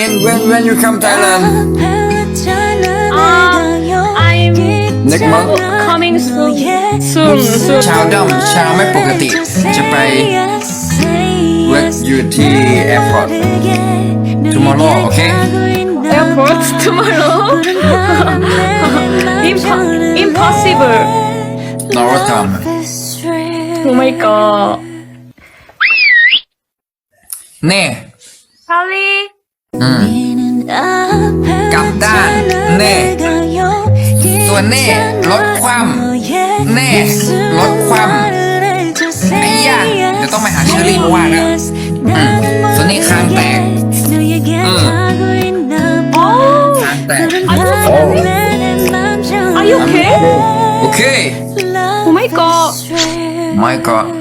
mean when you come Thailand I'm next month coming soon ชาวด้อมชาวไม่ปกติจะไป work อยู่ที่ airport tomorrow okay airport tomorrow impossible no come oh my god เน่ Charlie กลับด้านเน่ตัวเน่ลดความเน่ลดความไอ้ย่าเดี๋ยวต้องไปหาเชอรี่มาว่านะส่วนนี้คางแตกคางแตก Are you okay okay oh my god my god